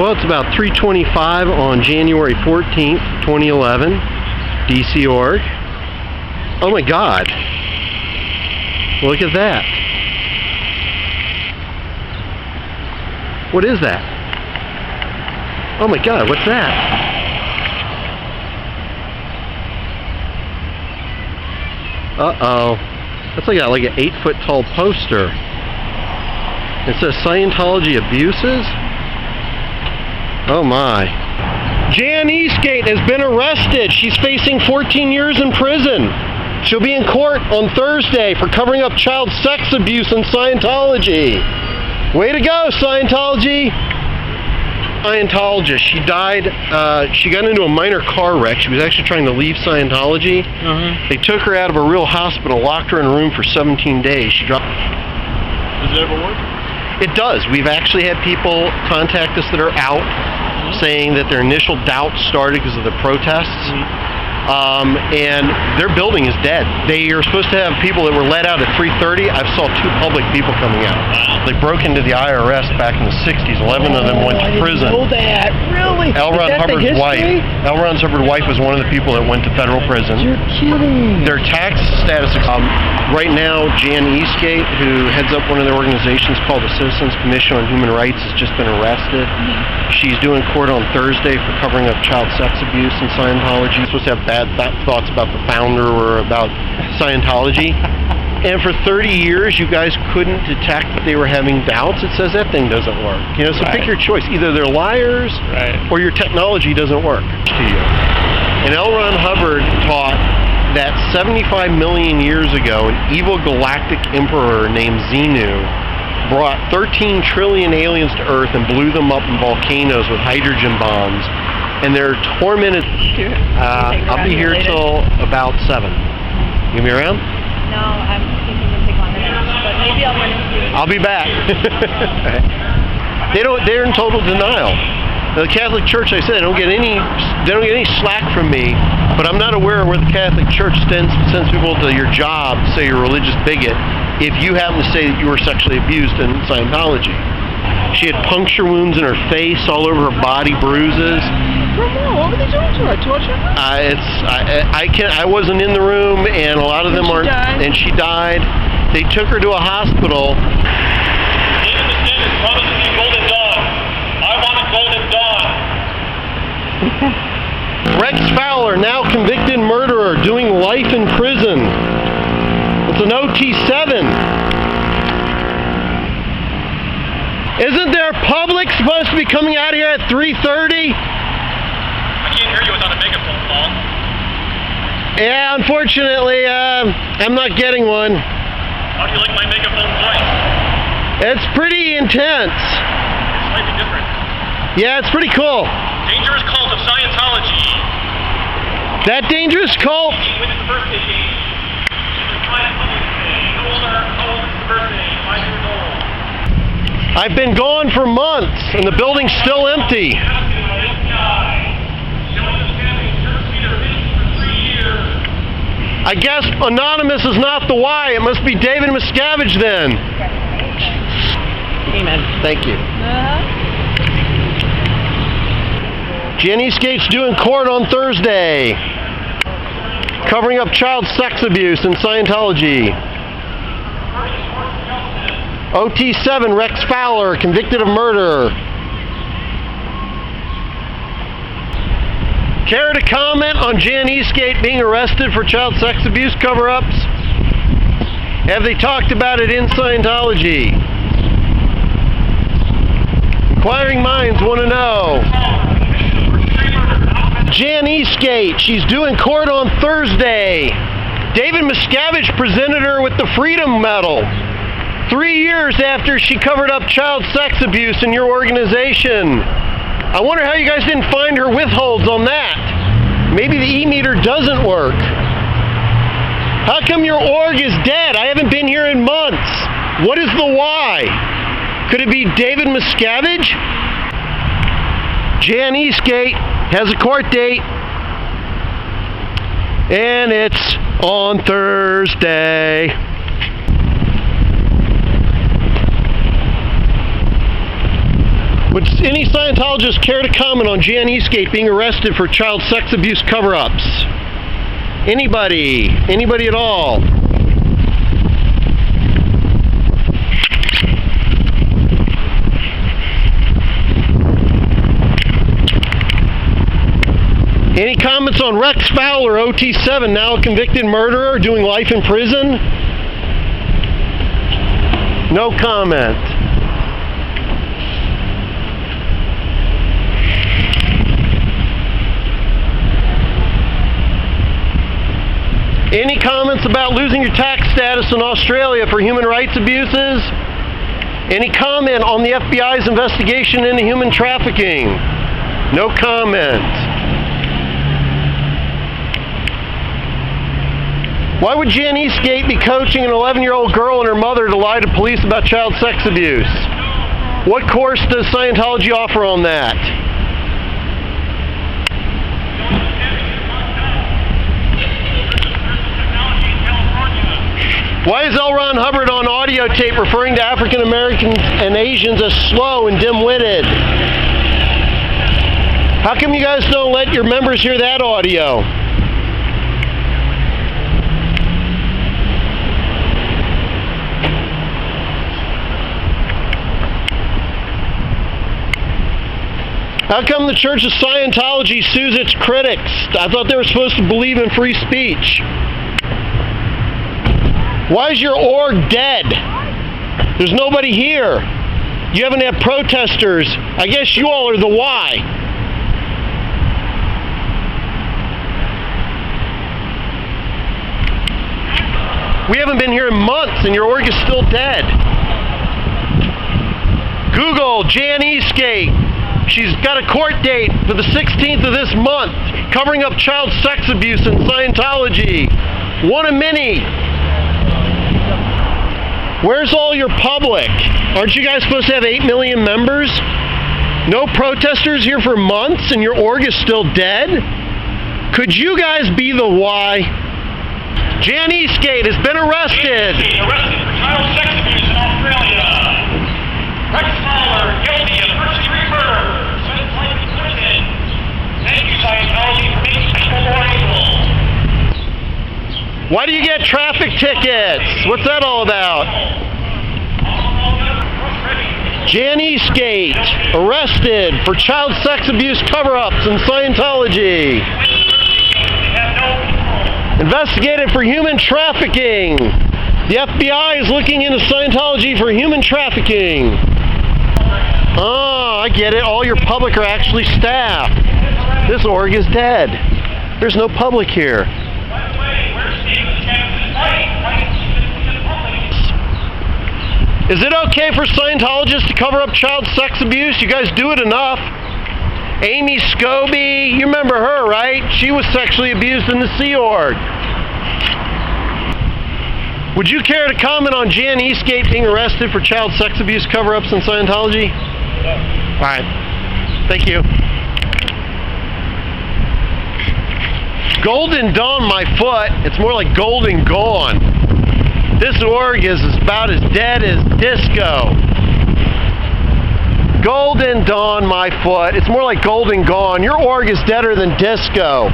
Well, it's about 3:25 on January 14th, 2011, DC org. Oh my God. Look at that. What is that? Oh my God, what's that? Uh-oh. That's like an 8-foot tall poster. It says Scientology abuses? Oh my. Jan Eastgate has been arrested. She's facing 14 years in prison. She'll be in court on Thursday for covering up child sex abuse in Scientology. Way to go, Scientology! Scientologist. She died, she got into a minor car wreck. She was actually trying to leave Scientology. They took her out of a real hospital, locked her in a room for 17 days. She dropped... Does it ever work? It does. We've actually had people contact us that are out saying that their initial doubts started because of the protests. And their building is dead. They are supposed to have people that were let out at 3:30. I saw 2 public people coming out. They broke into the IRS back in the 60s. 11 of them went to prison. I didn't know that. Really? L. Ron Hubbard's wife. L. Ron Hubbard's wife was one of the people that went to federal prison. You're kidding. Their tax status. Right now, Jan Eastgate, who heads up one of their organizations called the Citizens Commission on Human Rights, has just been arrested. She's doing court on Thursday for covering up child sex abuse in Scientology. She's supposed to have bad thoughts about the founder or about Scientology. And for 30 years, you guys couldn't detect that they were having doubts. It says that thing doesn't work. You know, so pick your choice. Either they're liars or your technology doesn't work to you. And L. Ron Hubbard taught that 75 million years ago, an evil galactic emperor named Xenu brought 13 trillion aliens to Earth and blew them up in volcanoes with hydrogen bombs. And they're tormented. I'll be here till about 7. You gonna be around? No, I'm thinking it'll take longer than that, but maybe I'll run into you. I'll be back. They're in total denial. The Catholic Church, I said, they don't get any slack from me, but I'm not aware of where the Catholic Church sends people to your job to say you're a religious bigot if you happen to say that you were sexually abused in Scientology. She had puncture wounds in her face, all over her body, bruises. What were they doing to her? Torture her? I wasn't in the room, and a lot of them aren't. And she died. They took her to a hospital. David Miscavige promised me Golden Dawn. I want a Golden Dawn. Rex Fowler, now convicted murderer, doing life in prison. It's an OT7. Isn't their public supposed to be coming out here at 3:30? I can't hear you without a megaphone, Paul. Yeah, unfortunately, I'm not getting one. How do you like my megaphone voice? It's pretty intense. It's slightly different. Yeah, it's pretty cool. Dangerous cult of Scientology. That dangerous cult? When is the birthday game? How old is the birthday? 5 years old. I've been gone for months, and the building's still empty. I guess anonymous is not the why. It must be David Miscavige then. Amen. Thank you. Jan Eastgate's due in court on Thursday, covering up child sex abuse in Scientology. OT7, Rex Fowler, convicted of murder. Care to comment on Jan Eastgate being arrested for child sex abuse cover-ups? Have they talked about it in Scientology? Inquiring minds want to know. Jan Eastgate, she's due in court on Thursday. David Miscavige presented her with the Freedom Medal 3 years after she covered up child sex abuse in your organization. I wonder how you guys didn't find her withholds on that. Maybe the e-meter doesn't work. How come your org is dead? I haven't been here in months. What is the why? Could it be David Miscavige? Jan Eastgate has a court date, and it's on Thursday. Would any Scientologist care to comment on Jan Eastgate being arrested for child sex abuse cover-ups? Anybody? Anybody at all? Any comments on Rex Fowler, OT7, now a convicted murderer, doing life in prison? No comment. Any comments about losing your tax status in Australia for human rights abuses? Any comment on the FBI's investigation into human trafficking? No comment. Why would Jan Eastgate be coaching an 11-year-old girl and her mother to lie to police about child sex abuse? What course does Scientology offer on that? Why is L. Ron Hubbard on audio tape referring to African Americans and Asians as slow and dim-witted? How come you guys don't let your members hear that audio? How come the Church of Scientology sues its critics? I thought they were supposed to believe in free speech. Why is your org dead? There's nobody here. You haven't had protesters. I guess you all are the why. We haven't been here in months and your org is still dead. Google Jan Eastgate. She's got a court date for the 16th of this month, covering up child sex abuse in Scientology. One of many. Where's all your public? Aren't you guys supposed to have 8 million members? No protesters here for months and your org is still dead? Could you guys be the why? Jan Eastgate has been arrested. Arrested for child sex abuse in Australia. Rex Fowler, guilty of first-degree murder. Sentenced life in prison. Thank you, Scientology, for making people more able. Why do you get traffic tickets? What's that all about? Jan Eastgate, arrested for child sex abuse cover-ups in Scientology. Investigated for human trafficking. The FBI is looking into Scientology for human trafficking. Oh, I get it. All your public are actually staff. This org is dead. There's no public here. Is it okay for Scientologists to cover up child sex abuse? You guys do it enough. Amy Scobie, you remember her, right? She was sexually abused in the Sea Org. Would you care to comment on Jan Eastgate being arrested for child sex abuse cover-ups in Scientology? All right. Thank you. Golden Dawn my foot. It's more like Golden Gone. This org is about as dead as disco. Golden Dawn my foot. It's more like Golden Gone. Your org is deader than disco.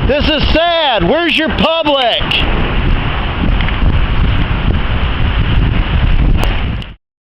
This is sad. Where's your public?